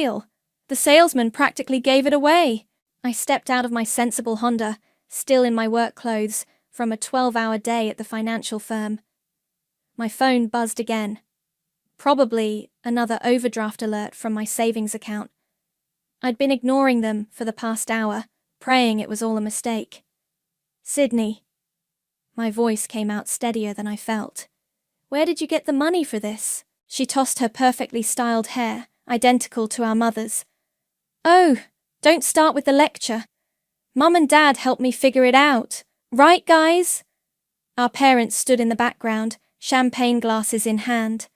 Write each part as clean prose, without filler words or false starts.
sale. The salesman practically gave it away. I stepped out of my sensible Honda, still in my work clothes, from a 12-hour day at the financial firm. My phone buzzed again. Probably another overdraft alert from my savings account. I'd been ignoring them for the past hour, praying it was all a mistake. Sydney. My voice came out steadier than I felt. Where did you get the money for this? She tossed her perfectly styled hair, identical to our mother's. Oh, don't start with the lecture. Mum and Dad helped me figure it out. Right, guys? Our parents stood in the background, champagne glasses in hand.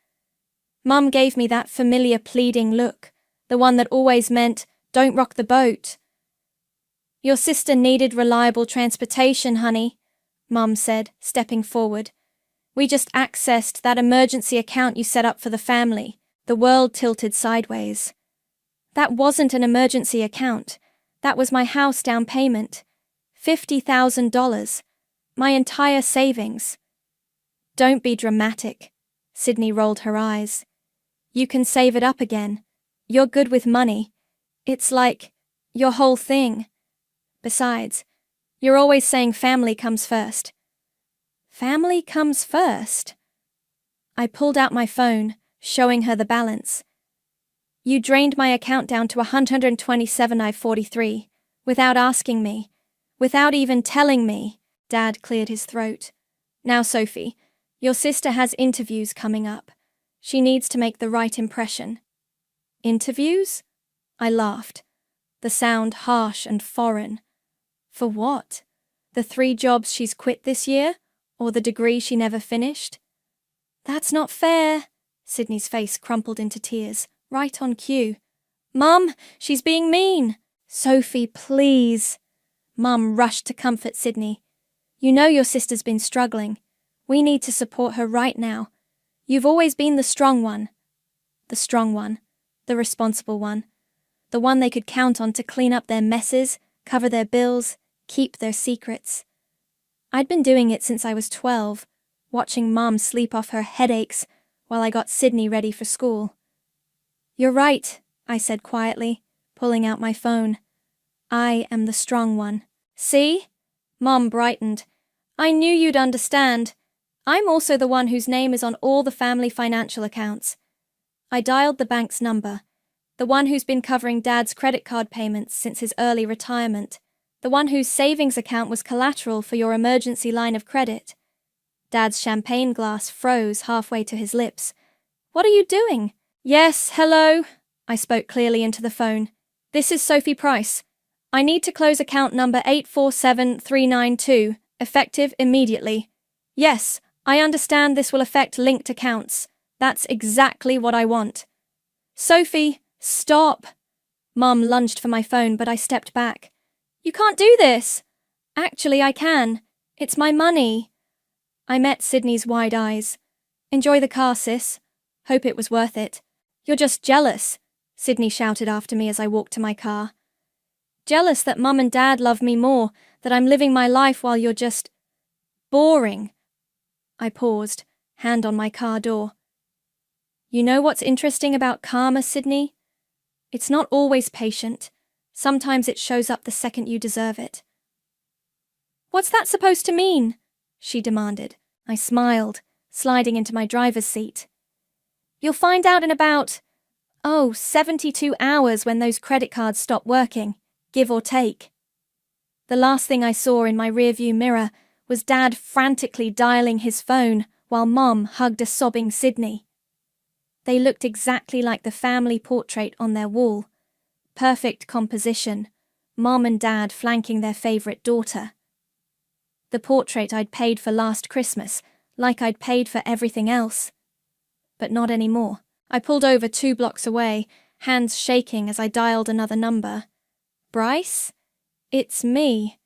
Mum gave me that familiar pleading look, the one that always meant, don't rock the boat. Your sister needed reliable transportation, honey, Mum said, stepping forward. We just accessed that emergency account you set up for the family. The world tilted sideways. That wasn't an emergency account. That was my house down payment. $50,000. My entire savings. Don't be dramatic. Sydney rolled her eyes. You can save it up again. You're good with money. It's like your whole thing. Besides, you're always saying family comes first. Family comes first? I pulled out my phone, showing her the balance. You drained my account down to $127,943, without asking me, without even telling me. Dad cleared his throat. Now, Sophie, your sister has interviews coming up. She needs to make the right impression. Interviews? I laughed, the sound harsh and foreign. For what? The 3 jobs she's quit this year? Or the degree she never finished? That's not fair. Sydney's face crumpled into tears, right on cue. Mum, she's being mean. Sophie, please. Mum rushed to comfort Sydney. You know your sister's been struggling. We need to support her right now. You've always been the strong one. The strong one. The responsible one. The one they could count on to clean up their messes, cover their bills, keep their secrets. I'd been doing it since I was 12, watching Mom sleep off her headaches while I got Sydney ready for school. You're right, I said quietly, pulling out my phone. I am the strong one. See? Mom brightened. I knew you'd understand. I'm also the one whose name is on all the family financial accounts. I dialed the bank's number, the one who's been covering Dad's credit card payments since his early retirement, the one whose savings account was collateral for your emergency line of credit. Dad's champagne glass froze halfway to his lips. What are you doing? Yes, hello. I spoke clearly into the phone. This is Sophie Price. I need to close account number 847392, effective immediately. Yes, I understand this will affect linked accounts. That's exactly what I want. Sophie, stop. Mum lunged for my phone, but I stepped back. You can't do this. Actually, I can. It's my money. I met Sydney's wide eyes. Enjoy the car, sis. Hope it was worth it. You're just jealous, Sydney shouted after me as I walked to my car. Jealous that Mum and Dad love me more, that I'm living my life while you're just boring. I paused, hand on my car door. You know what's interesting about karma, Sydney? It's not always patient. Sometimes it shows up the second you deserve it. What's that supposed to mean? She demanded. I smiled, sliding into my driver's seat. You'll find out in about, 72 hours when those credit cards stop working, give or take. The last thing I saw in my rearview mirror was Dad frantically dialing his phone while Mom hugged a sobbing Sydney. They looked exactly like the family portrait on their wall. Perfect composition, Mom and Dad flanking their favourite daughter. The portrait I'd paid for last Christmas, like I'd paid for everything else. But not anymore. I pulled over 2 blocks away, hands shaking as I dialed another number. Bryce? It's me.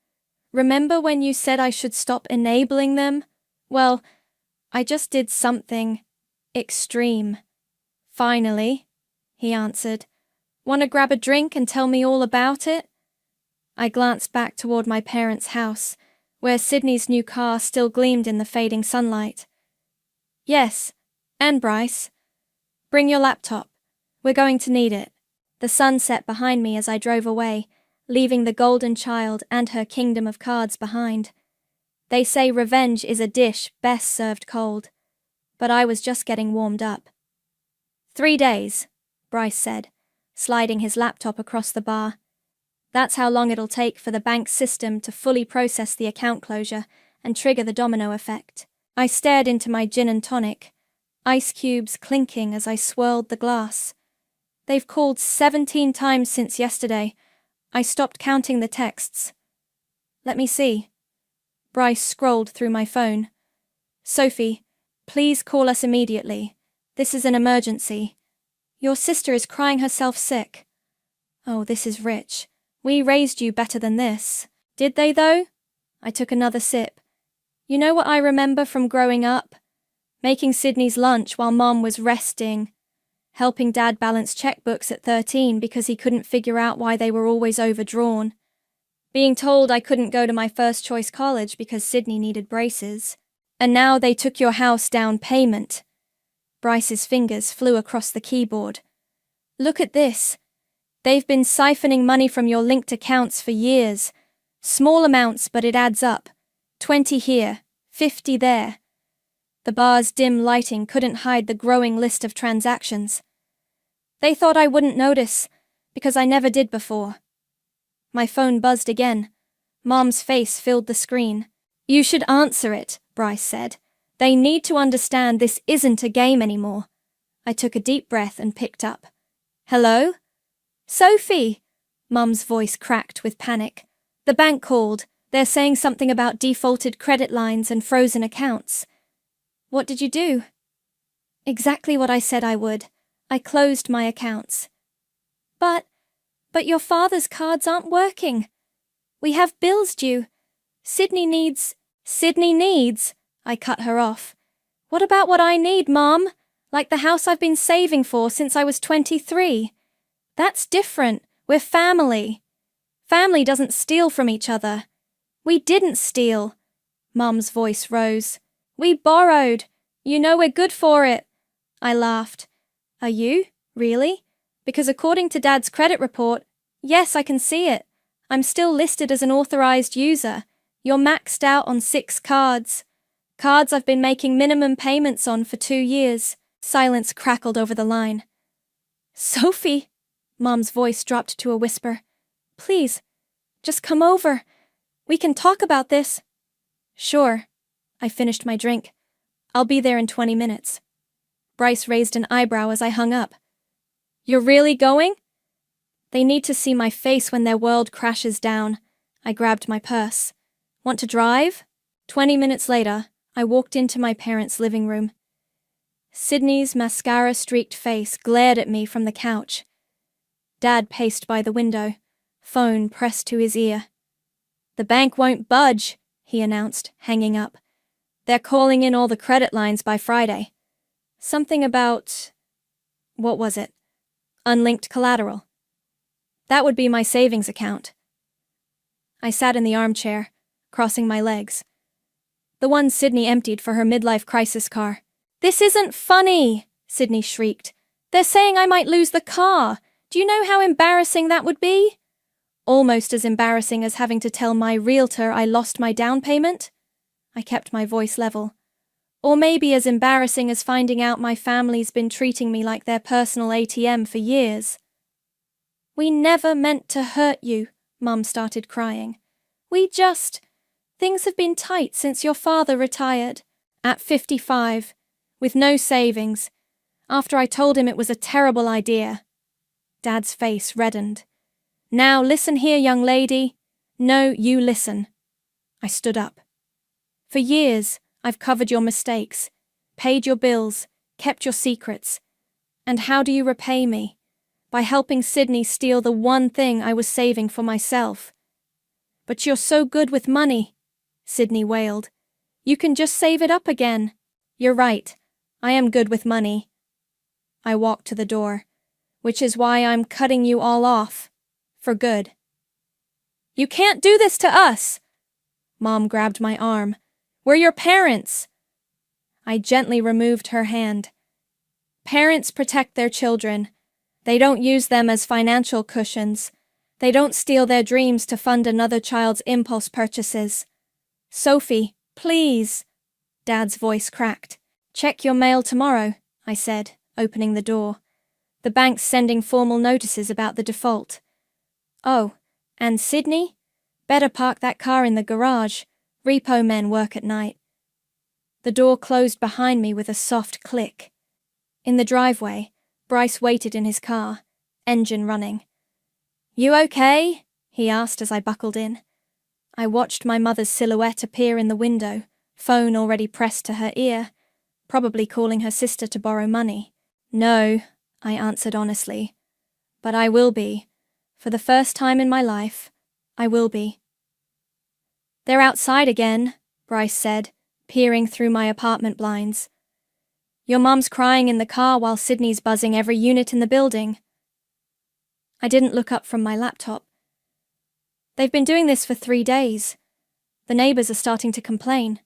Remember when you said I should stop enabling them? Well, I just did something extreme. Finally, he answered. Want to grab a drink and tell me all about it? I glanced back toward my parents' house, where Sydney's new car still gleamed in the fading sunlight. Yes, and Bryce. Bring your laptop. We're going to need it. The sun set behind me as I drove away, leaving the golden child and her kingdom of cards behind. They say revenge is a dish best served cold, but I was just getting warmed up. 3 days, Bryce said, sliding his laptop across the bar. That's how long it'll take for the bank's system to fully process the account closure and trigger the domino effect. I stared into my gin and tonic, ice cubes clinking as I swirled the glass. They've called 17 times since yesterday. I stopped counting the texts. Let me see. Bryce scrolled through my phone. Sophie, please call us immediately. This is an emergency. Your sister is crying herself sick. Oh, this is rich. We raised you better than this. Did they, though? I took another sip. You know what I remember from growing up? Making Sydney's lunch while Mom was resting. Helping Dad balance checkbooks at 13 because he couldn't figure out why they were always overdrawn. Being told I couldn't go to my first choice college because Sydney needed braces. And now they took your house down payment. Bryce's fingers flew across the keyboard. Look at this. They've been siphoning money from your linked accounts for years. Small amounts, but it adds up. 20 here, 50 there. The bar's dim lighting couldn't hide the growing list of transactions. They thought I wouldn't notice, because I never did before. My phone buzzed again. Mom's face filled the screen. You should answer it, Bryce said. They need to understand this isn't a game anymore. I took a deep breath and picked up. Hello? Sophie! Mum's voice cracked with panic. The bank called. They're saying something about defaulted credit lines and frozen accounts. What did you do? Exactly what I said I would. I closed my accounts. But your father's cards aren't working. We have bills due. Sydney needs... I cut her off. What about what I need, Mom? Like the house I've been saving for since I was 23. That's different. We're family. Family doesn't steal from each other. We didn't steal. Mum's voice rose. We borrowed. You know we're good for it. I laughed. Are you? Really? Because according to Dad's credit report, yes, I can see it. I'm still listed as an authorized user. You're maxed out on 6 cards. Cards I've been making minimum payments on for 2 years. Silence crackled over the line. Sophie! Mom's voice dropped to a whisper. Please, just come over. We can talk about this. Sure. I finished my drink. I'll be there in 20 minutes. Bryce raised an eyebrow as I hung up. You're really going? They need to see my face when their world crashes down. I grabbed my purse. Want to drive? 20 minutes later, I walked into my parents' living room. Sydney's mascara-streaked face glared at me from the couch. Dad paced by the window, phone pressed to his ear. The bank won't budge, he announced, hanging up. They're calling in all the credit lines by Friday. Something about... what was it? Unlinked collateral. That would be my savings account. I sat in the armchair, crossing my legs. The one Sydney emptied for her midlife crisis car. This isn't funny, Sydney shrieked. They're saying I might lose the car. Do you know how embarrassing that would be? Almost as embarrassing as having to tell my realtor I lost my down payment. I kept my voice level. Or maybe as embarrassing as finding out my family's been treating me like their personal ATM for years. We never meant to hurt you, Mum started crying. Things have been tight since your father retired. At 55, with no savings, after I told him it was a terrible idea. Dad's face reddened. Now listen here, young lady. No, you listen. I stood up. For years, I've covered your mistakes, paid your bills, kept your secrets. And how do you repay me? By helping Sydney steal the one thing I was saving for myself. But you're so good with money, Sydney wailed. You can just save it up again. You're right. I am good with money. I walked to the door, which is why I'm cutting you all off. For good. You can't do this to us! Mom grabbed my arm. We're your parents! I gently removed her hand. Parents protect their children. They don't use them as financial cushions. They don't steal their dreams to fund another child's impulse purchases. Sophie, please. Dad's voice cracked. Check your mail tomorrow, I said, opening the door. The bank's sending formal notices about the default. Oh, and Sydney? Better park that car in the garage. Repo men work at night. The door closed behind me with a soft click. In the driveway, Bryce waited in his car, engine running. You okay? He asked as I buckled in. I watched my mother's silhouette appear in the window, phone already pressed to her ear, probably calling her sister to borrow money. No, I answered honestly. But I will be. For the first time in my life, I will be. They're outside again, Bryce said, peering through my apartment blinds. Your mum's crying in the car while Sydney's buzzing every unit in the building. I didn't look up from my laptop. They've been doing this for 3 days. The neighbours are starting to complain.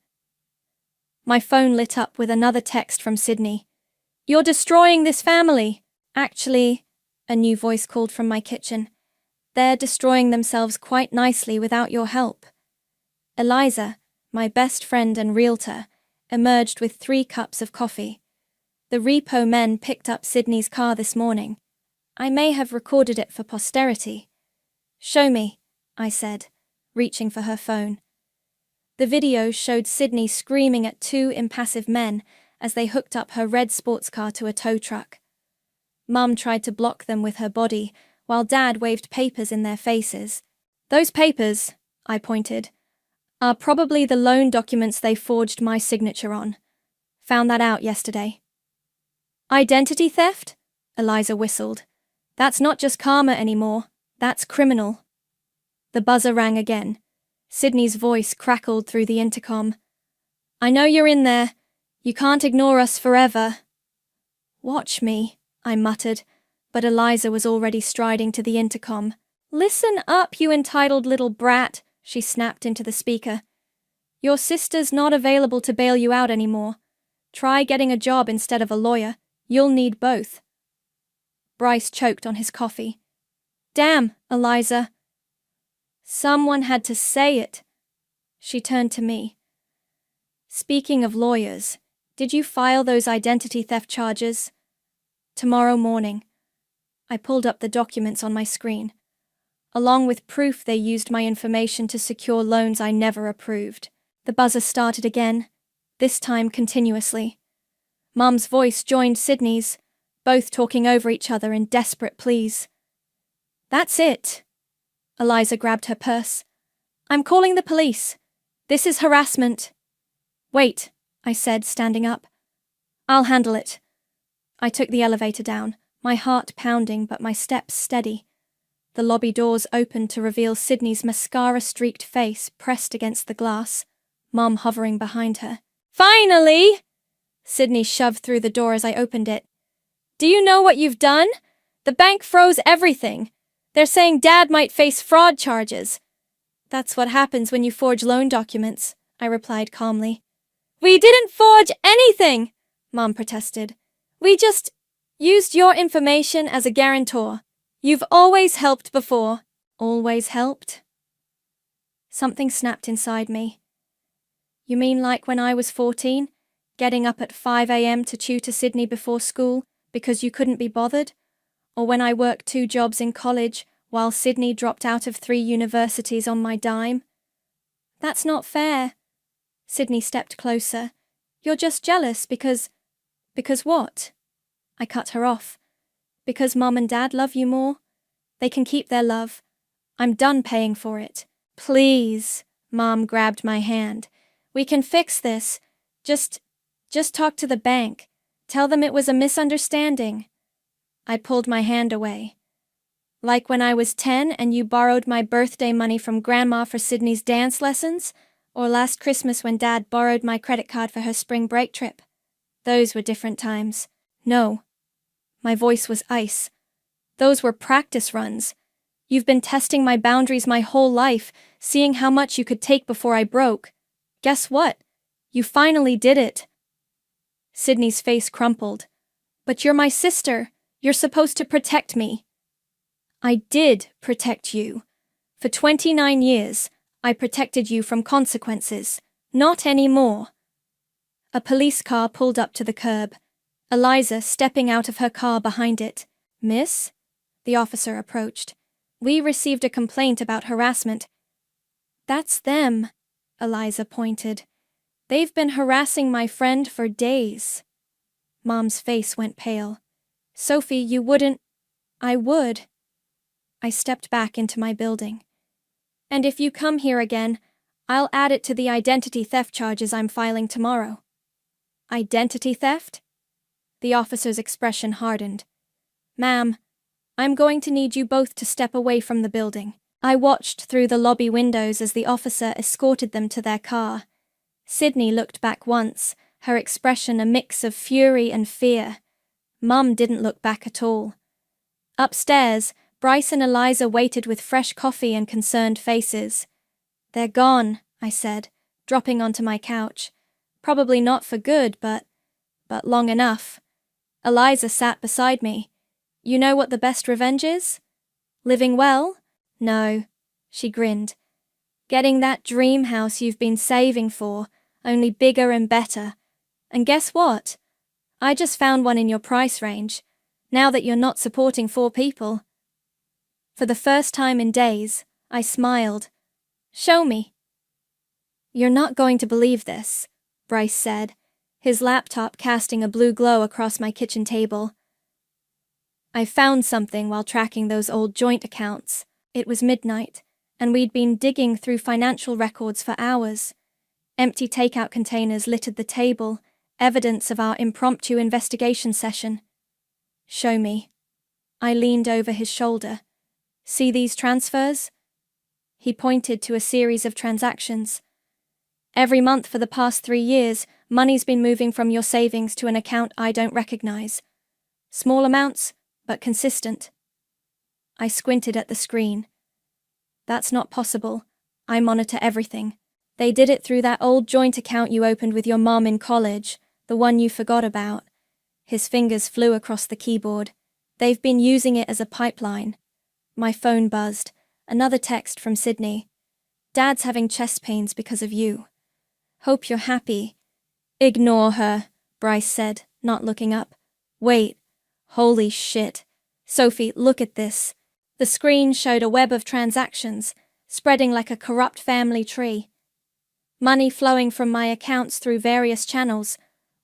My phone lit up with another text from Sydney. You're destroying this family. Actually, a new voice called from my kitchen. They're destroying themselves quite nicely without your help. Eliza, my best friend and realtor, emerged with 3 cups of coffee. The repo men picked up Sydney's car this morning. I may have recorded it for posterity. Show me, I said, reaching for her phone. The video showed Sydney screaming at 2 impassive men as they hooked up her red sports car to a tow truck. Mum tried to block them with her body, while Dad waved papers in their faces. Those papers, I pointed, are probably the loan documents they forged my signature on. Found that out yesterday. Identity theft? Eliza whistled. That's not just karma anymore, that's criminal. The buzzer rang again. Sydney's voice crackled through the intercom. I know you're in there. You can't ignore us forever. Watch me, I muttered, but Eliza was already striding to the intercom. Listen up, you entitled little brat, she snapped into the speaker. Your sister's not available to bail you out anymore. Try getting a job instead of a lawyer. You'll need both. Bryce choked on his coffee. Damn, Eliza. Someone had to say it. She turned to me. Speaking of lawyers, did you file those identity theft charges? Tomorrow morning. I pulled up the documents on my screen. Along with proof they used my information to secure loans I never approved. The buzzer started again, this time continuously. Mum's voice joined Sydney's, both talking over each other in desperate pleas. That's it. Eliza grabbed her purse. I'm calling the police. This is harassment. Wait, I said, standing up. I'll handle it. I took the elevator down, my heart pounding but my steps steady. The lobby doors opened to reveal Sydney's mascara-streaked face pressed against the glass, Mum hovering behind her. Finally! Sydney shoved through the door as I opened it. Do you know what you've done? The bank froze everything. They're saying Dad might face fraud charges. That's what happens when you forge loan documents, I replied calmly. We didn't forge anything, Mom protested. We just used your information as a guarantor. You've always helped before. Always helped? Something snapped inside me. You mean like when I was 14, getting up at 5 a.m. to tutor Sydney before school because you couldn't be bothered? Or when I worked 2 jobs in college while Sydney dropped out of 3 universities on my dime? That's not fair. Sydney stepped closer. You're just jealous because what? I cut her off. Because Mum and Dad love you more? They can keep their love. I'm done paying for it. Please, Mom grabbed my hand. We can fix this. Just talk to the bank. Tell them it was a misunderstanding. I pulled my hand away. Like when I was 10 and you borrowed my birthday money from Grandma for Sydney's dance lessons? Or last Christmas when Dad borrowed my credit card for her spring break trip? Those were different times. No. My voice was ice. Those were practice runs. You've been testing my boundaries my whole life, seeing how much you could take before I broke. Guess what? You finally did it. Sydney's face crumpled. But you're my sister. You're supposed to protect me. I did protect you. For 29 years, I protected you from consequences. Not anymore. A police car pulled up to the curb. Eliza stepping out of her car behind it. Miss? The officer approached. We received a complaint about harassment. That's them, Eliza pointed. They've been harassing my friend for days. Mom's face went pale. Sophie, you wouldn't. I would. I stepped back into my building. And if you come here again, I'll add it to the identity theft charges I'm filing tomorrow. Identity theft? The officer's expression hardened. Ma'am, I'm going to need you both to step away from the building. I watched through the lobby windows as the officer escorted them to their car. Sydney looked back once, her expression a mix of fury and fear. Mum didn't look back at all. Upstairs, Bryce and Eliza waited with fresh coffee and concerned faces. They're gone, I said, dropping onto my couch. Probably not for good, but long enough. Eliza sat beside me. You know what the best revenge is? Living well? No, she grinned. Getting that dream house you've been saving for, only bigger and better. And guess what? I just found one in your price range, now that you're not supporting 4 people. For the first time in days, I smiled. Show me. You're not going to believe this, Bryce said, his laptop casting a blue glow across my kitchen table. I found something while tracking those old joint accounts. It was midnight, and we'd been digging through financial records for hours. Empty takeout containers littered the table, evidence of our impromptu investigation session. Show me. I leaned over his shoulder. See these transfers? He pointed to a series of transactions. Every month for the past 3 years, money's been moving from your savings to an account I don't recognize. Small amounts, but consistent. I squinted at the screen. That's not possible. I monitor everything. They did it through that old joint account you opened with your mom in college, the one you forgot about. His fingers flew across the keyboard. They've been using it as a pipeline. My phone buzzed. Another text from Sydney. Dad's having chest pains because of you. Hope you're happy. Ignore her, Bryce said, not looking up. Wait. Holy shit. Sophie, look at this. The screen showed a web of transactions, spreading like a corrupt family tree. Money flowing from my accounts through various channels,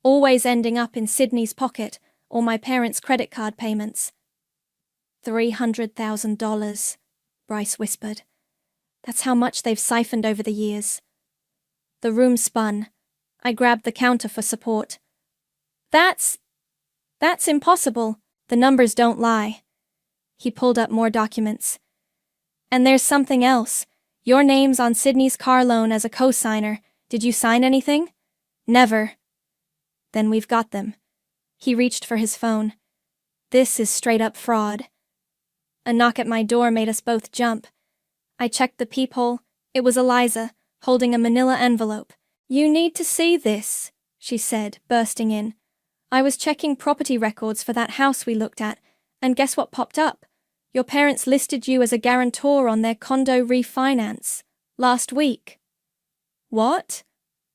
always ending up in Sydney's pocket or my parents' credit card payments. $300,000, Bryce whispered. That's how much they've siphoned over the years. The room spun. I grabbed the counter for support. That's impossible. The numbers don't lie. He pulled up more documents. And there's something else. Your name's on Sydney's car loan as a co-signer. Did you sign anything? Never. Then we've got them. He reached for his phone. This is straight up fraud. A knock at my door made us both jump. I checked the peephole. It was Eliza, holding a manila envelope. You need to see this, she said, bursting in. I was checking property records for that house we looked at, and guess what popped up? Your parents listed you as a guarantor on their condo refinance last week. What?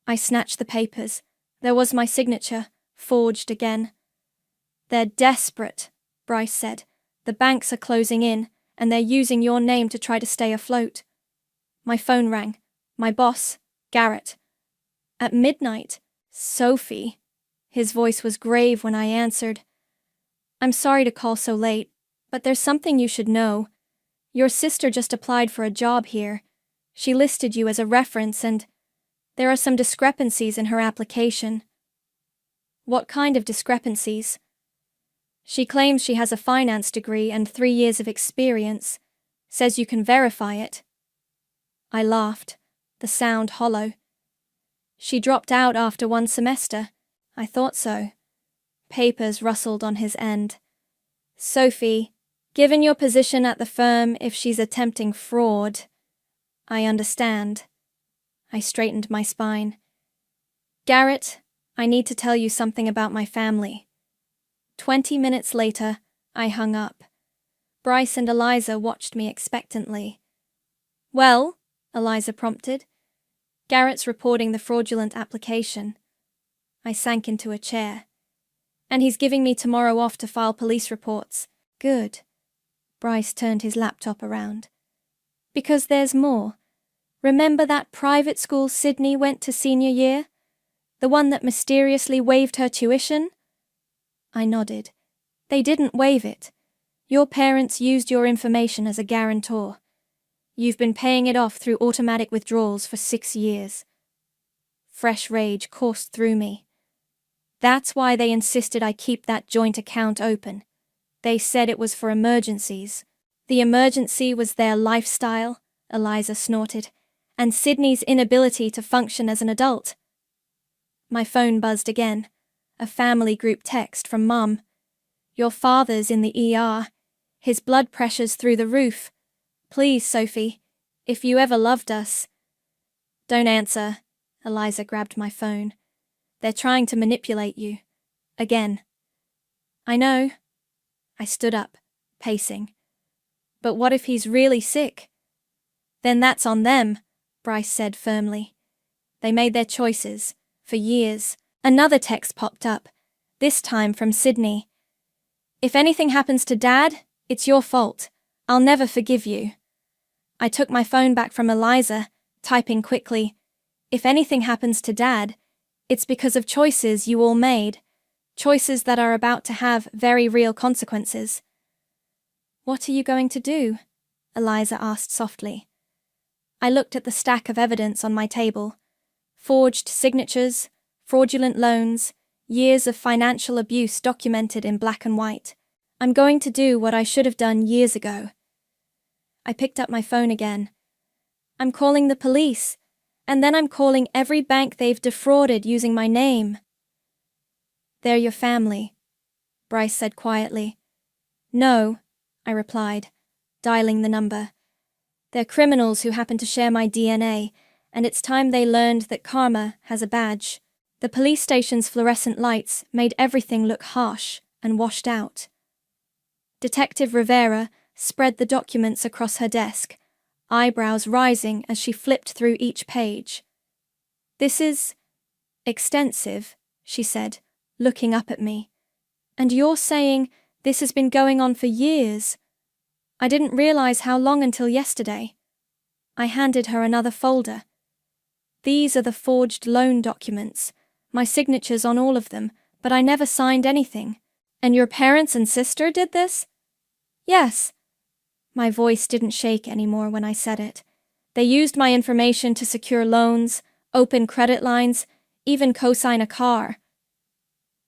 I snatched the papers. There was my signature, forged again. They're desperate, Bryce said. The banks are closing in, and they're using your name to try to stay afloat. My phone rang. My boss, Garrett. At midnight, Sophie. His voice was grave when I answered. I'm sorry to call so late, but there's something you should know. Your sister just applied for a job here. She listed you as a reference, and there are some discrepancies in her application. What kind of discrepancies? She claims she has a finance degree and 3 years of experience. Says you can verify it. I laughed, the sound hollow. She dropped out after 1 semester. I thought so. Papers rustled on his end. Sophie, given your position at the firm, if she's attempting fraud. I understand. I straightened my spine. Garrett, I need to tell you something about my family. 20 minutes later, I hung up. Bryce and Eliza watched me expectantly. Well, Eliza prompted. Garrett's reporting the fraudulent application. I sank into a chair. And he's giving me tomorrow off to file police reports. Good. Bryce turned his laptop around. Because there's more. Remember that private school Sydney went to senior year? The one that mysteriously waived her tuition? I nodded. They didn't waive it. Your parents used your information as a guarantor. You've been paying it off through automatic withdrawals for 6 years. Fresh rage coursed through me. That's why they insisted I keep that joint account open. They said it was for emergencies. The emergency was their lifestyle, Eliza snorted, and Sydney's inability to function as an adult. My phone buzzed again. A family group text from Mum. Your father's in the ER. His blood pressure's through the roof. Please, Sophie, if you ever loved us. Don't answer. Eliza grabbed my phone. They're trying to manipulate you. Again. I know. I stood up, pacing. But what if he's really sick? Then that's on them, Bryce said firmly. They made their choices, for years. Another text popped up, this time from Sydney. If anything happens to Dad, it's your fault. I'll never forgive you. I took my phone back from Eliza, typing quickly. If anything happens to Dad, it's because of choices you all made. Choices that are about to have very real consequences. What are you going to do? Eliza asked softly. I looked at the stack of evidence on my table. Forged signatures, fraudulent loans, years of financial abuse documented in black and white. I'm going to do what I should have done years ago. I picked up my phone again. I'm calling the police, and then I'm calling every bank they've defrauded using my name. They're your family, Bryce said quietly. No, I replied, dialing the number. They're criminals who happen to share my DNA, and it's time they learned that karma has a badge. The police station's fluorescent lights made everything look harsh and washed out. Detective Rivera spread the documents across her desk, eyebrows rising as she flipped through each page. This is extensive, she said, looking up at me. And you're saying this has been going on for years? I didn't realize how long until yesterday. I handed her another folder. These are the forged loan documents, my signature's on all of them, but I never signed anything. And your parents and sister did this? Yes. My voice didn't shake anymore when I said it. They used my information to secure loans, open credit lines, even co-sign a car.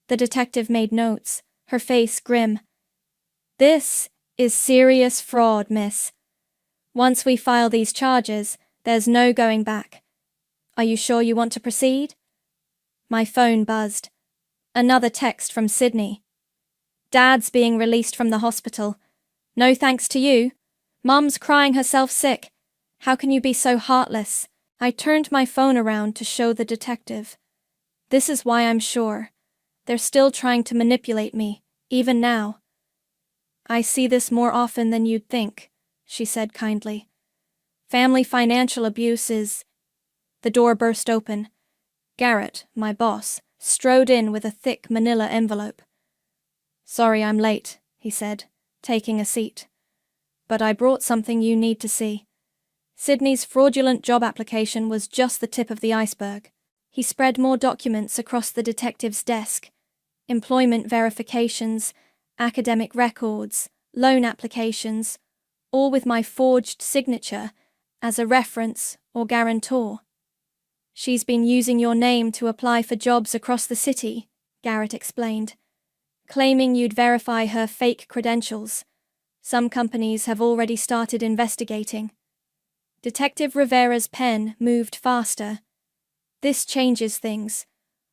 The detective made notes, her face grim. This is serious fraud, miss. Once we file these charges, there's no going back. Are you sure you want to proceed? My phone buzzed. Another text from Sydney. Dad's being released from the hospital. No thanks to you. Mum's crying herself sick. How can you be so heartless? I turned my phone around to show the detective. This is why I'm sure. They're still trying to manipulate me, even now. I see this more often than you'd think, she said kindly. Family financial abuse is... The door burst open. Garrett, my boss, strode in with a thick manila envelope. Sorry I'm late, he said, taking a seat. But I brought something you need to see. Sydney's fraudulent job application was just the tip of the iceberg. He spread more documents across the detective's desk. Employment verifications, academic records, loan applications, all with my forged signature as a reference or guarantor. She's been using your name to apply for jobs across the city, Garrett explained, claiming you'd verify her fake credentials. Some companies have already started investigating. Detective Rivera's pen moved faster. This changes things.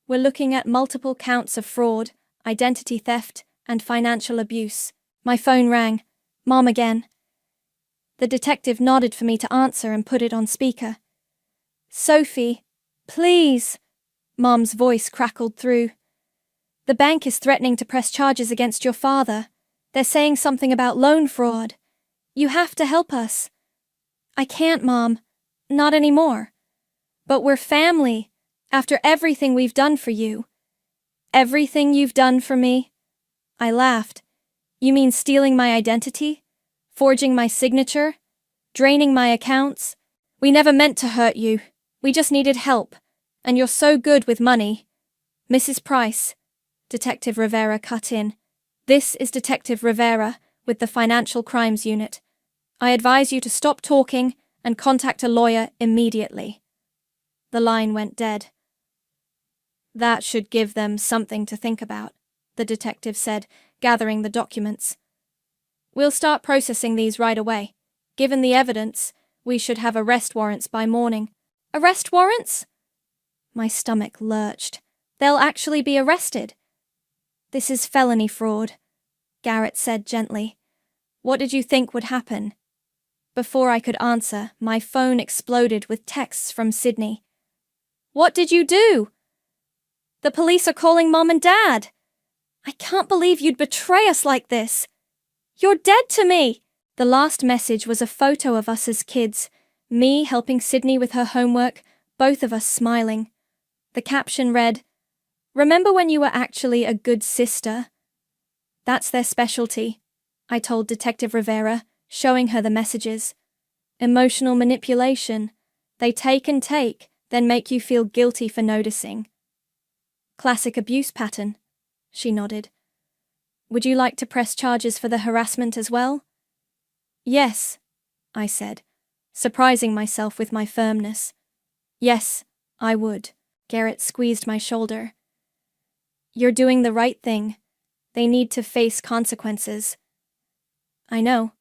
We're looking at multiple counts of fraud, identity theft, and financial abuse. My phone rang. Mom again. The detective nodded for me to answer and put it on speaker. Sophie, please. Mom's voice crackled through. The bank is threatening to press charges against your father. They're saying something about loan fraud. You have to help us. I can't, Mom. Not anymore. But we're family, after everything we've done for you. Everything you've done for me? I laughed. You mean stealing my identity? Forging my signature? Draining my accounts? We never meant to hurt you. We just needed help. And you're so good with money. Mrs. Price, Detective Rivera cut in. This is Detective Rivera with the Financial Crimes Unit. I advise you to stop talking and contact a lawyer immediately. The line went dead. That should give them something to think about, the detective said, gathering the documents. We'll start processing these right away. Given the evidence, we should have arrest warrants by morning. Arrest warrants? My stomach lurched. They'll actually be arrested. This is felony fraud, Garrett said gently. What did you think would happen? Before I could answer, my phone exploded with texts from Sydney. What did you do? The police are calling Mom and Dad. I can't believe you'd betray us like this. You're dead to me. The last message was a photo of us as kids, me helping Sydney with her homework, both of us smiling. The caption read, "Remember when you were actually a good sister?" That's their specialty, I told Detective Rivera, showing her the messages. Emotional manipulation. They take and take, then make you feel guilty for noticing. Classic abuse pattern, she nodded. Would you like to press charges for the harassment as well? Yes, I said, surprising myself with my firmness. Yes, I would. Garrett squeezed my shoulder. You're doing the right thing. They need to face consequences. I know.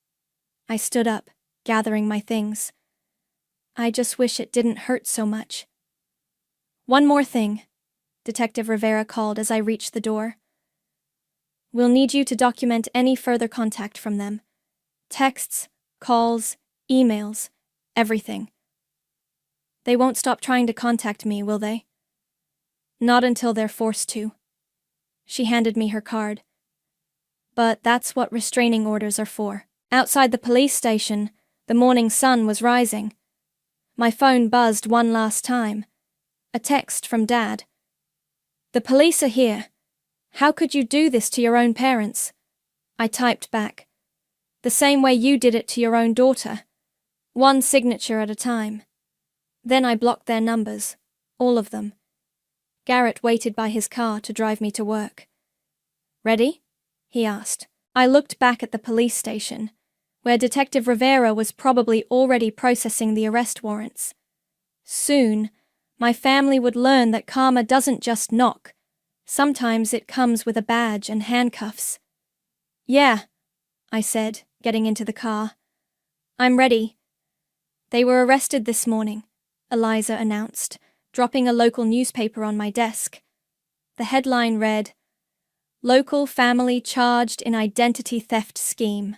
I stood up, gathering my things. I just wish it didn't hurt so much. One more thing, Detective Rivera called as I reached the door. We'll need you to document any further contact from them. Texts, calls, emails, everything. They won't stop trying to contact me, will they? Not until they're forced to. She handed me her card. But that's what restraining orders are for. Outside the police station, the morning sun was rising. My phone buzzed one last time. A text from Dad. The police are here. How could you do this to your own parents? I typed back. The same way you did it to your own daughter. One signature at a time. Then I blocked their numbers. All of them. Garrett waited by his car to drive me to work. Ready? He asked. I looked back at the police station, where Detective Rivera was probably already processing the arrest warrants. Soon, my family would learn that karma doesn't just knock. Sometimes it comes with a badge and handcuffs. Yeah, I said, getting into the car. I'm ready. They were arrested this morning, Eliza announced, dropping a local newspaper on my desk. The headline read, Local family charged in identity theft scheme.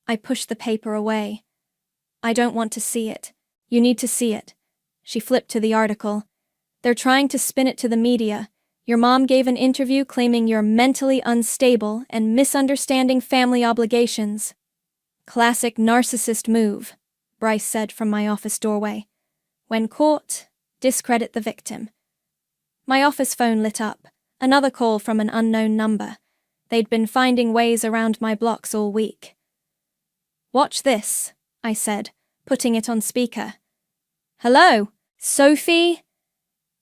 I pushed the paper away. I don't want to see it. You need to see it. She flipped to the article. They're trying to spin it to the media. Your mom gave an interview claiming you're mentally unstable and misunderstanding family obligations. Classic narcissist move, Bryce said from my office doorway. When caught, discredit the victim. My office phone lit up. Another call from an unknown number. They'd been finding ways around my blocks all week. Watch this, I said, putting it on speaker. Hello, Sophie?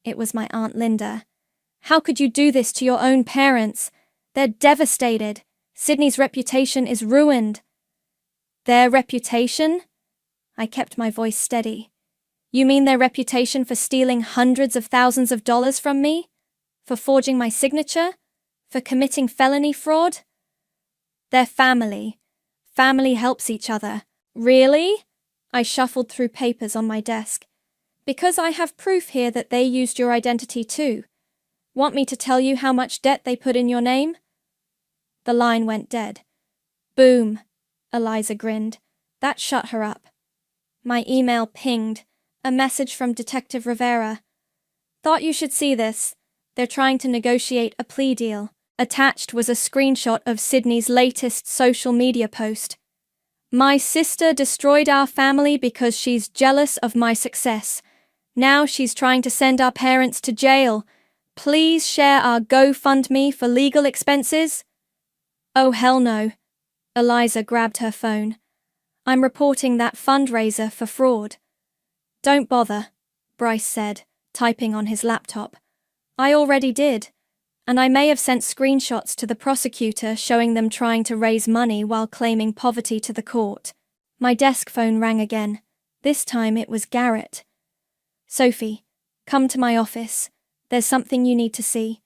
It was my Aunt Linda. How could you do this to your own parents? They're devastated. Sydney's reputation is ruined. Their reputation? I kept my voice steady. You mean their reputation for stealing hundreds of thousands of dollars from me? For forging my signature? For committing felony fraud? They're family. Family helps each other. Really? I shuffled through papers on my desk. Because I have proof here that they used your identity too. Want me to tell you how much debt they put in your name? The line went dead. Boom, Eliza grinned. That shut her up. My email pinged. A message from Detective Rivera. Thought you should see this. They're trying to negotiate a plea deal. Attached was a screenshot of Sydney's latest social media post. "My sister destroyed our family because she's jealous of my success. Now she's trying to send our parents to jail. Please share our GoFundMe for legal expenses." Oh hell no. Eliza grabbed her phone. "I'm reporting that fundraiser for fraud." "Don't bother," Bryce said, typing on his laptop. "I already did. And I may have sent screenshots to the prosecutor showing them trying to raise money while claiming poverty to the court." My desk phone rang again. This time it was Garrett. "Sophie, come to my office. There's something you need to see."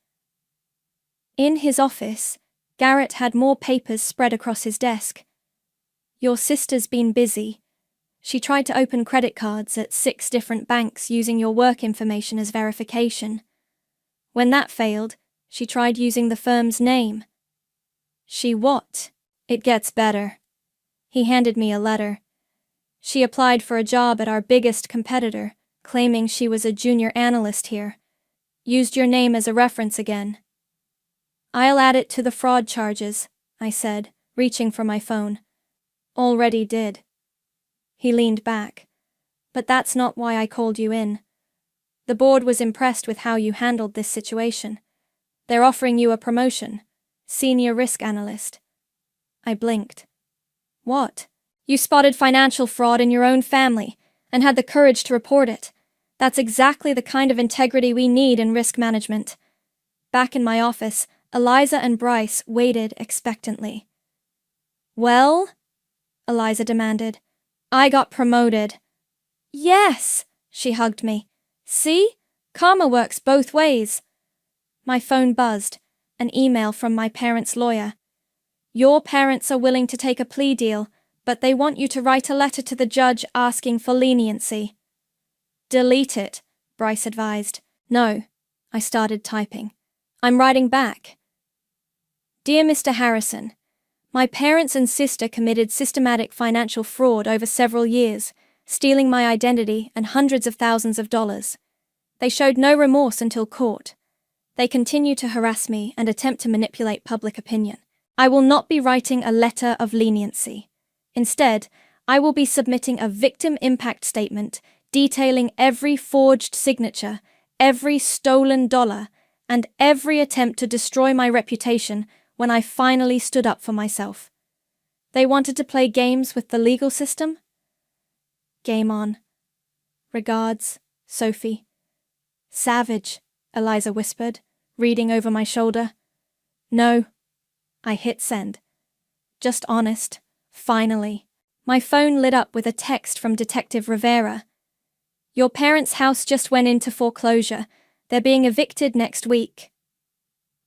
In his office, Garrett had more papers spread across his desk. "Your sister's been busy. She tried to open credit cards at 6 different banks using your work information as verification. When that failed, she tried using the firm's name." "She what?" "It gets better." He handed me a letter. "She applied for a job at our biggest competitor, claiming she was a junior analyst here. Used your name as a reference again." "I'll add it to the fraud charges," I said, reaching for my phone. "Already did." He leaned back. "But that's not why I called you in. The board was impressed with how you handled this situation. They're offering you a promotion, senior risk analyst." I blinked. "What?" "You spotted financial fraud in your own family and had the courage to report it. That's exactly the kind of integrity we need in risk management." Back in my office, Eliza and Bryce waited expectantly. "Well?" Eliza demanded. "I got promoted." "Yes!" She hugged me. "See? Karma works both ways." My phone buzzed, an email from my parents' lawyer. "Your parents are willing to take a plea deal, but they want you to write a letter to the judge asking for leniency." "Delete it," Bryce advised. "No," I started typing. "I'm writing back. Dear Mr. Harrison, my parents and sister committed systematic financial fraud over several years, stealing my identity and hundreds of thousands of dollars. They showed no remorse until court. They continue to harass me and attempt to manipulate public opinion. I will not be writing a letter of leniency. Instead, I will be submitting a victim impact statement detailing every forged signature, every stolen dollar, and every attempt to destroy my reputation when I finally stood up for myself. They wanted to play games with the legal system? Game on. Regards, Sophie." "Savage," Eliza whispered, reading over my shoulder. "No." I hit send. "Just honest. Finally." My phone lit up with a text from Detective Rivera. "Your parents' house just went into foreclosure. They're being evicted next week."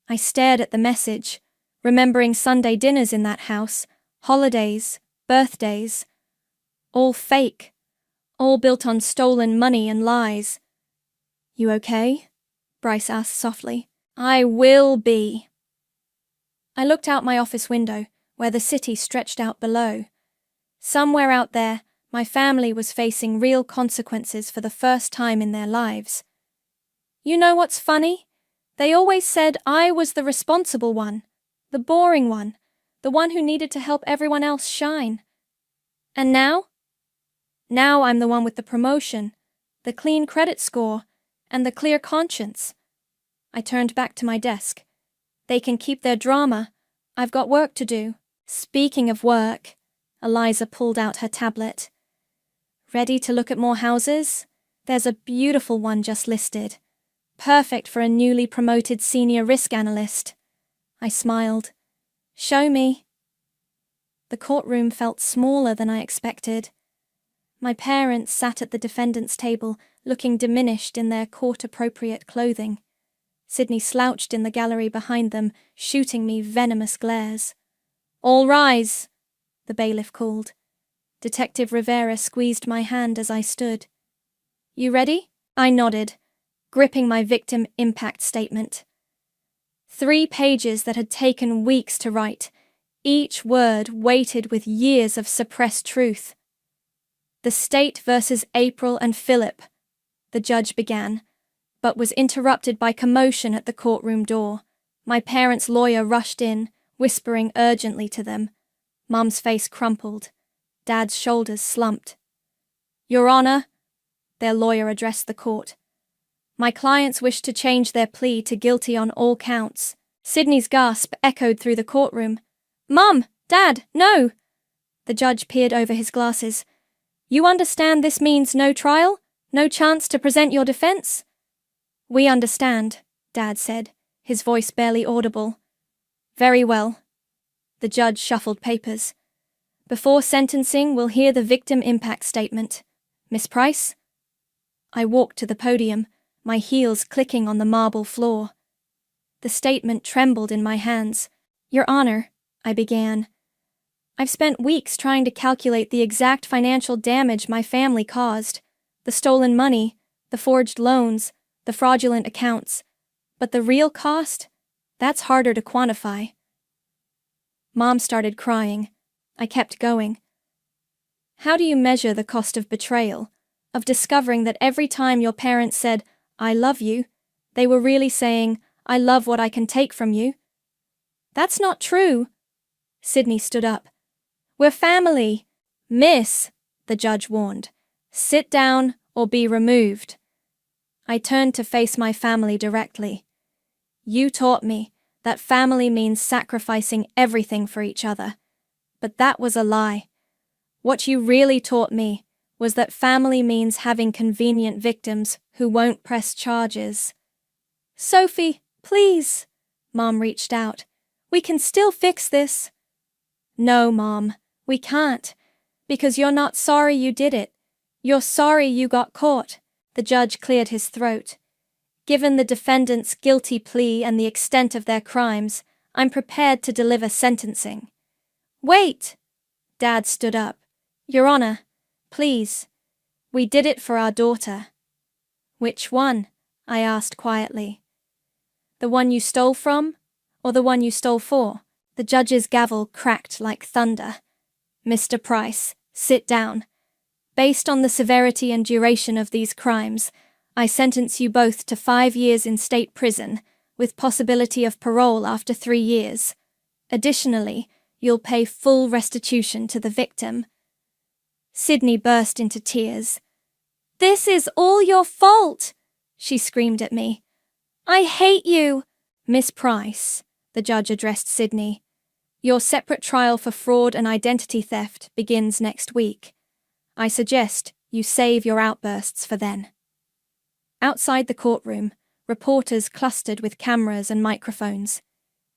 I stared at the message, remembering Sunday dinners in that house, holidays, birthdays. All fake. All built on stolen money and lies. "You okay?" Bryce asked softly. "I will be." I looked out my office window, where the city stretched out below. Somewhere out there, my family was facing real consequences for the first time in their lives. You know what's funny? They always said I was the responsible one, the boring one, the one who needed to help everyone else shine. And now? Now I'm the one with the promotion, the clean credit score, and the clear conscience. I turned back to my desk. They can keep their drama. I've got work to do. Speaking of work, Eliza pulled out her tablet. "Ready to look at more houses? There's a beautiful one just listed. Perfect for a newly promoted senior risk analyst." I smiled. "Show me." The courtroom felt smaller than I expected. My parents sat at the defendant's table, looking diminished in their court-appropriate clothing. Sydney slouched in the gallery behind them, shooting me venomous glares. "All rise," the bailiff called. Detective Rivera squeezed my hand as I stood. "You ready?" I nodded, gripping my victim impact statement. 3 pages that had taken weeks to write, each word weighted with years of suppressed truth. "The state versus April and Philip," the judge began, but was interrupted by commotion at the courtroom door. My parents' lawyer rushed in, whispering urgently to them. Mum's face crumpled. Dad's shoulders slumped. "Your Honor," their lawyer addressed the court. "My clients wish to change their plea to guilty on all counts." Sydney's gasp echoed through the courtroom. "Mum! Dad! No!" The judge peered over his glasses. "You understand this means no trial? No chance to present your defense?" "We understand," Dad said, his voice barely audible. "Very well." The judge shuffled papers. "Before sentencing, we'll hear the victim impact statement. Miss Price?" I walked to the podium, my heels clicking on the marble floor. The statement trembled in my hands. "Your Honor," I began. "I've spent weeks trying to calculate the exact financial damage my family caused. The stolen money, the forged loans, the fraudulent accounts. But the real cost? That's harder to quantify." Mom started crying. I kept going. "How do you measure the cost of betrayal? Of discovering that every time your parents said, 'I love you,' they were really saying, 'I love what I can take from you'?" "That's not true." Sydney stood up. "We're family." "Miss," the judge warned, "sit down or be removed." I turned to face my family directly. "You taught me that family means sacrificing everything for each other. But that was a lie. What you really taught me was that family means having convenient victims who won't press charges." "Sophie, please." Mom reached out. "We can still fix this." "No, Mom, we can't. Because you're not sorry you did it. You're sorry you got caught." The judge cleared his throat. "Given the defendant's guilty plea and the extent of their crimes, I'm prepared to deliver sentencing." "Wait!" Dad stood up. "Your Honor, please. We did it for our daughter." "Which one?" I asked quietly. "The one you stole from, or the one you stole for?" The judge's gavel cracked like thunder. "Mr. Price, sit down. Based on the severity and duration of these crimes, I sentence you both to 5 years in state prison, with possibility of parole after 3 years. Additionally, you'll pay full restitution to the victim." Sydney burst into tears. "This is all your fault!" she screamed at me. "I hate you!" "Miss Price," the judge addressed Sydney, "your separate trial for fraud and identity theft begins next week. I suggest you save your outbursts for then." Outside the courtroom, reporters clustered with cameras and microphones.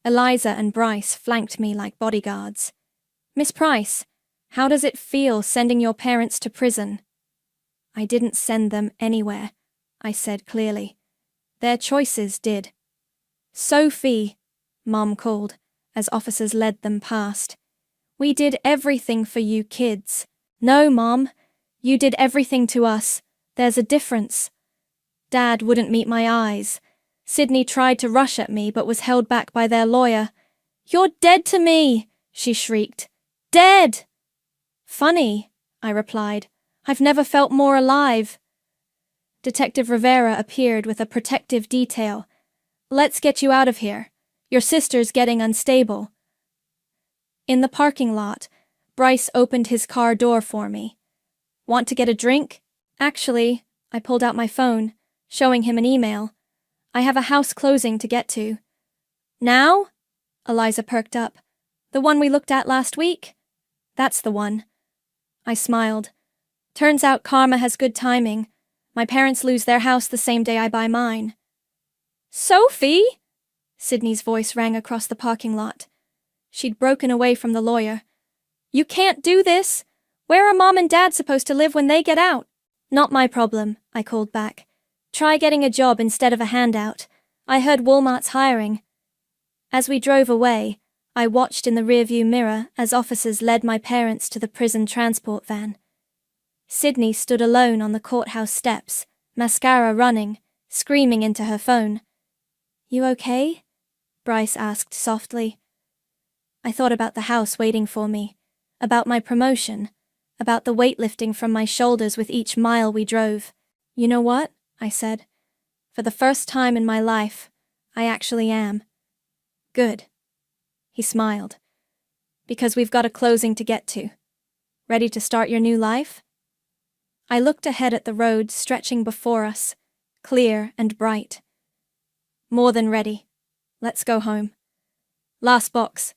Eliza and Bryce flanked me like bodyguards. "Miss Price, how does it feel sending your parents to prison?" "I didn't send them anywhere," I said clearly. "Their choices did." "Sophie," Mom called, as officers led them past. "We did everything for you kids." "No, Mom. You did everything to us. There's a difference." Dad wouldn't meet my eyes. Sydney tried to rush at me but was held back by their lawyer. "You're dead to me," she shrieked. "Dead!" "Funny," I replied. "I've never felt more alive." Detective Rivera appeared with a protective detail. "Let's get you out of here. Your sister's getting unstable." In the parking lot, Bryce opened his car door for me. "Want to get a drink?" "Actually," I pulled out my phone, showing him an email. "I have a house closing to get to." "Now?" Eliza perked up. "The one we looked at last week?" "That's the one." I smiled. "Turns out karma has good timing. My parents lose their house the same day I buy mine." "Sophie!" Sydney's voice rang across the parking lot. She'd broken away from the lawyer. "You can't do this! Where are Mom and Dad supposed to live when they get out?" "Not my problem," I called back. "Try getting a job instead of a handout. I heard Walmart's hiring." As we drove away, I watched in the rearview mirror as officers led my parents to the prison transport van. Sydney stood alone on the courthouse steps, mascara running, screaming into her phone. "You okay?" Bryce asked softly. I thought about the house waiting for me, about my promotion, about the weight lifting from my shoulders with each mile we drove. "You know what?" I said. "For the first time in my life, I actually am." Good. He smiled. Because we've got a closing to get to. Ready to start your new life? I looked ahead at the road stretching before us, clear and bright. More than ready. Let's go home. Last box,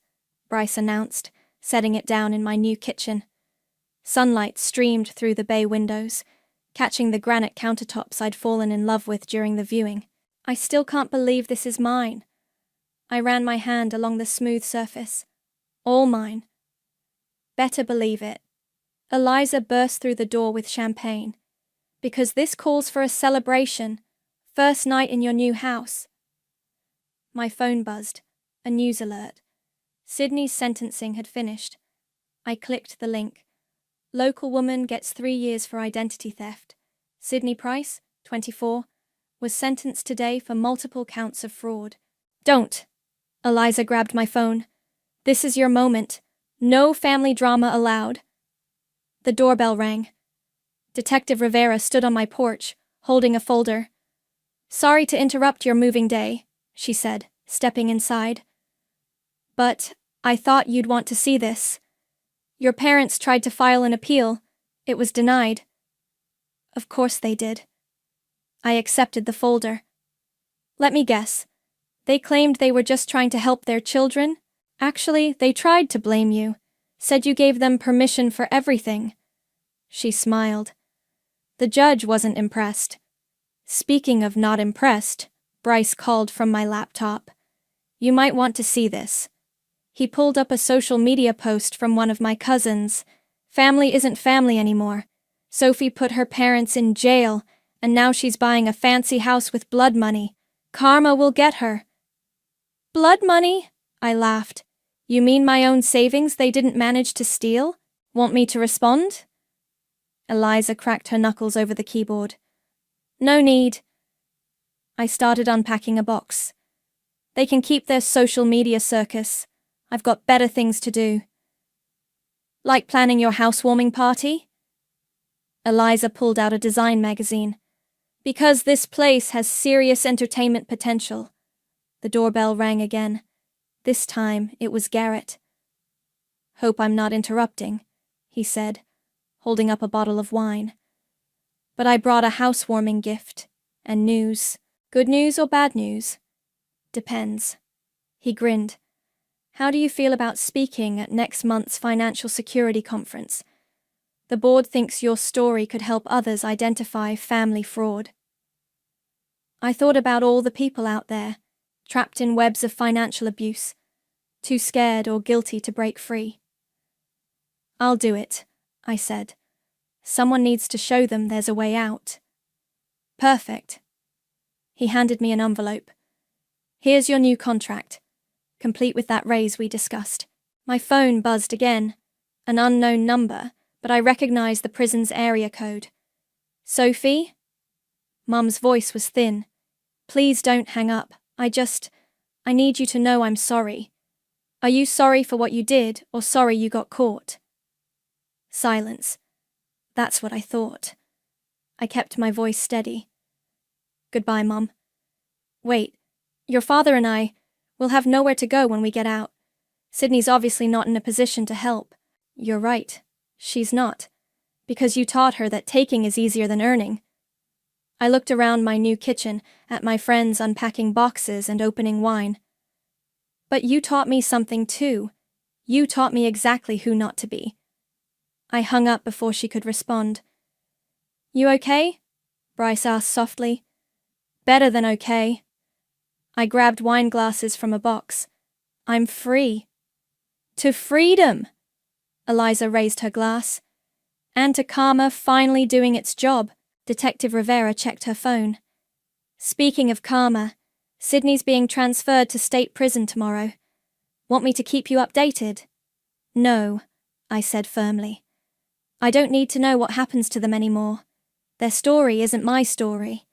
Bryce announced, setting it down in my new kitchen. Sunlight streamed through the bay windows, catching the granite countertops I'd fallen in love with during the viewing. I still can't believe this is mine. I ran my hand along the smooth surface. All mine. Better believe it. Eliza burst through the door with champagne. Because this calls for a celebration. First night in your new house. My phone buzzed. A news alert. Sydney's sentencing had finished. I clicked the link. Local woman gets 3 years for identity theft. Sydney Price, 24, was sentenced today for multiple counts of fraud. Don't. Eliza grabbed my phone. This is your moment. No family drama allowed. The doorbell rang. Detective Rivera stood on my porch, holding a folder. Sorry to interrupt your moving day, she said, stepping inside. But I thought you'd want to see this. Your parents tried to file an appeal. It was denied. Of course they did. I accepted the folder. Let me guess. They claimed they were just trying to help their children? Actually, they tried to blame you. Said you gave them permission for everything. She smiled. The judge wasn't impressed. Speaking of not impressed, Bryce called from my laptop. You might want to see this. He pulled up a social media post from one of my cousins. Family isn't family anymore. Sophie put her parents in jail, and now she's buying a fancy house with blood money. Karma will get her. Blood money? I laughed. You mean my own savings they didn't manage to steal? Want me to respond? Eliza cracked her knuckles over the keyboard. No need. I started unpacking a box. They can keep their social media circus. I've got better things to do. Like planning your housewarming party? Eliza pulled out a design magazine. Because this place has serious entertainment potential. The doorbell rang again. This time it was Garrett. Hope I'm not interrupting, he said, holding up a bottle of wine. But I brought a housewarming gift, and news. Good news or bad news? Depends. He grinned. How do you feel about speaking at next month's financial security conference? The board thinks your story could help others identify family fraud. I thought about all the people out there, trapped in webs of financial abuse, too scared or guilty to break free. I'll do it, I said. Someone needs to show them there's a way out. Perfect. He handed me an envelope. Here's your new contract, complete with that raise we discussed. My phone buzzed again. An unknown number, but I recognized the prison's area code. Sophie? Mum's voice was thin. Please don't hang up. I need you to know I'm sorry. Are you sorry for what you did, or sorry you got caught? Silence. That's what I thought. I kept my voice steady. Goodbye, Mum. Wait, your father and we'll have nowhere to go when we get out. Sydney's obviously not in a position to help. You're right. She's not. Because you taught her that taking is easier than earning. I looked around my new kitchen, at my friends unpacking boxes and opening wine. But you taught me something too. You taught me exactly who not to be. I hung up before she could respond. You okay? Bryce asked softly. Better than okay. I grabbed wine glasses from a box. I'm free. To freedom! Eliza raised her glass. And to karma finally doing its job. Detective Rivera checked her phone. Speaking of karma, Sydney's being transferred to state prison tomorrow. Want me to keep you updated? No, I said firmly. I don't need to know what happens to them anymore. Their story isn't my story.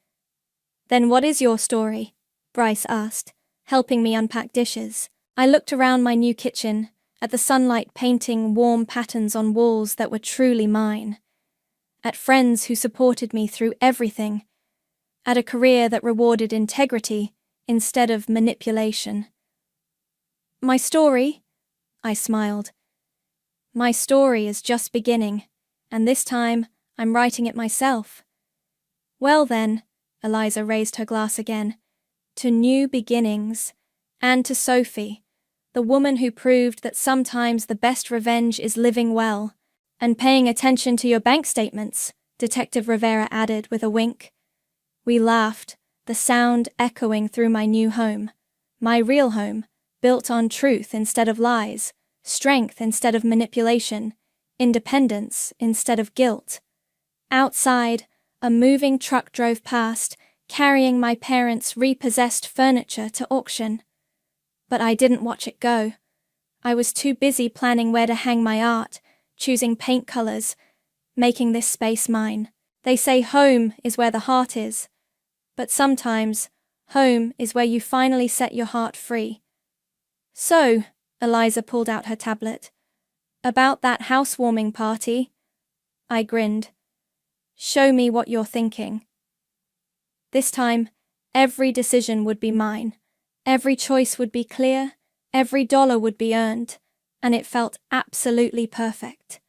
Then what is your story? Bryce asked, helping me unpack dishes. I looked around my new kitchen, at the sunlight painting warm patterns on walls that were truly mine. At friends who supported me through everything. At a career that rewarded integrity instead of manipulation. My story? I smiled. My story is just beginning, and this time I'm writing it myself. Well then, Eliza raised her glass again, to new beginnings, and to Sophie, the woman who proved that sometimes the best revenge is living well, and paying attention to your bank statements, Detective Rivera added with a wink. We laughed, the sound echoing through my new home, my real home, built on truth instead of lies, strength instead of manipulation, independence instead of guilt. Outside, a moving truck drove past, carrying my parents' repossessed furniture to auction. But I didn't watch it go. I was too busy planning where to hang my art, choosing paint colors, making this space mine. They say home is where the heart is, but sometimes home is where you finally set your heart free. So, Eliza pulled out her tablet. About that housewarming party? I grinned. Show me what you're thinking. This time, every decision would be mine. Every choice would be clear, every dollar would be earned, and it felt absolutely perfect.